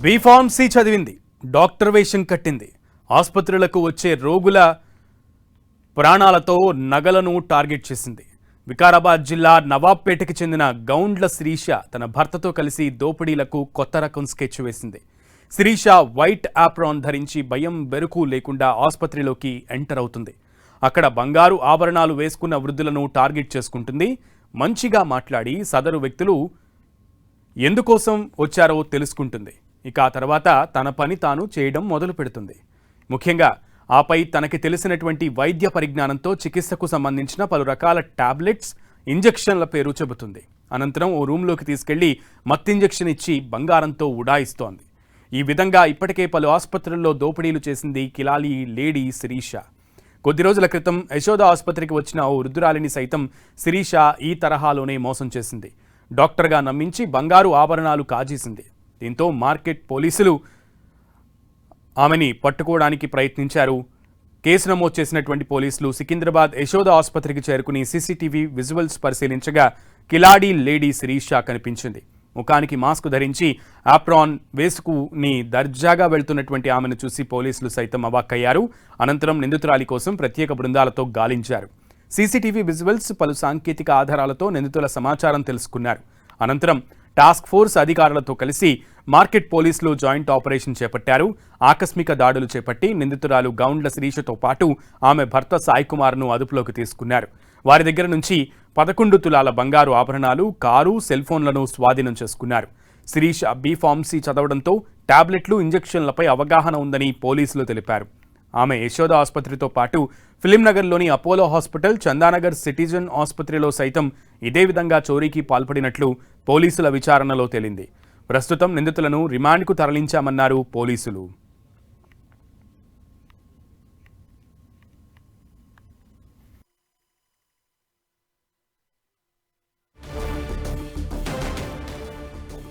B Pharmacy చదివింది, doctor వేషం కట్టింది, ఆసుపత్రులకు వచ్చే రోగుల ప్రాణాలతో నగలను టార్గెట్ చేసింది. వికారాబాద్ జిల్లా నవాబ్పేటకి చెందిన గౌండ్ల శిరీష తన భర్తతో కలిసి దోపిడీలకు కొత్త రకం స్కెచ్ వేసింది. శిరీష వైట్ ఆప్రాన్ ధరించి భయం బెరుకు లేకుండా ఆసుపత్రిలోకి ఎంటర్ అవుతుంది. అక్కడ బంగారు ఆభరణాలు వేసుకున్న వృద్ధులను టార్గెట్ చేసుకుంటుంది. మంచిగా మాట్లాడి సదరు వ్యక్తులు ఎందుకోసం వచ్చారో తెలుసుకుంటుంది. ఇక ఆ తర్వాత తన పని తాను చేయడం మొదలు పెడుతుంది. ముఖ్యంగా ఆపై తనకి తెలిసినటువంటి వైద్య పరిజ్ఞానంతో చికిత్సకు సంబంధించిన పలు రకాల టాబ్లెట్స్, ఇంజెక్షన్ల పేరు చెబుతుంది. అనంతరం ఓ రూమ్లోకి తీసుకెళ్లి మత్తింజెక్షన్ ఇచ్చి బంగారంతో ఉడాయిస్తోంది. ఈ విధంగా ఇప్పటికే పలు ఆసుపత్రుల్లో దోపిడీలు చేసింది కిలాలి లేడీ శిరీష. కొద్ది రోజుల క్రితం యశోద ఆసుపత్రికి వచ్చిన ఓ వృద్ధురాలిని సైతం శిరీష ఈ తరహాలోనే మోసం చేసింది. డాక్టర్గా నమ్మించి బంగారు ఆభరణాలు కాజేసింది. దీంతో మార్కెట్ పోలీసులు ఆమెని పట్టుకోవడానికి ప్రయత్నించారు. కేసు నమోదు చేసినటువంటి పోలీసులు సికింద్రాబాద్ యశోద ఆసుపత్రికి చేరుకుని సీసీటీవీ విజువల్స్ పరిశీలించగా కిలాడి లేడీ శిరీష కనిపించింది. ముఖానికి మాస్క్ ధరించి ఆప్రాన్ వేసుకుని దర్జాగా వెళ్తున్నటువంటి ఆమెను చూసి పోలీసులు సైతం అవాక్కయ్యారు. అనంతరం నిందితురాలి కోసం ప్రత్యేక బృందాలతో గాలించారు. సీసీటీవీ విజువల్స్, పలు సాంకేతిక ఆధారాలతో నిందితుల సమాచారం తెలుసుకున్నారు. అనంతరం టాస్క్ ఫోర్స్ అధికారులతో కలిసి మార్కెట్ పోలీసులు జాయింట్ ఆపరేషన్ చేపట్టారు. ఆకస్మిక దాడులు చేపట్టి నిందితురాలు గౌండ్ల శిరీషతో పాటు ఆమె భర్త సాయి కుమార్ను అదుపులోకి తీసుకున్నారు. వారి దగ్గర నుంచి 11 తులాల బంగారు ఆభరణాలు, కారు, సెల్ ఫోన్లను స్వాధీనం చేసుకున్నారు. శిరీష బీఫార్మసీ చదవడంతో టాబ్లెట్లు, ఇంజెక్షన్లపై అవగాహన ఉందని పోలీసులు తెలిపారు. ఆమె యశోద ఆసుపత్రితో పాటు ఫిలింనగర్లోని అపోలో హాస్పిటల్, చందానగర్ సిటిజన్ ఆసుపత్రిలో సైతం ఇదే విధంగా చోరీకి పాల్పడినట్లు పోలీసుల విచారణలో తేలింది. ప్రస్తుతం నిందితులను రిమాండ్కు తరలించామన్నారు పోలీసులు.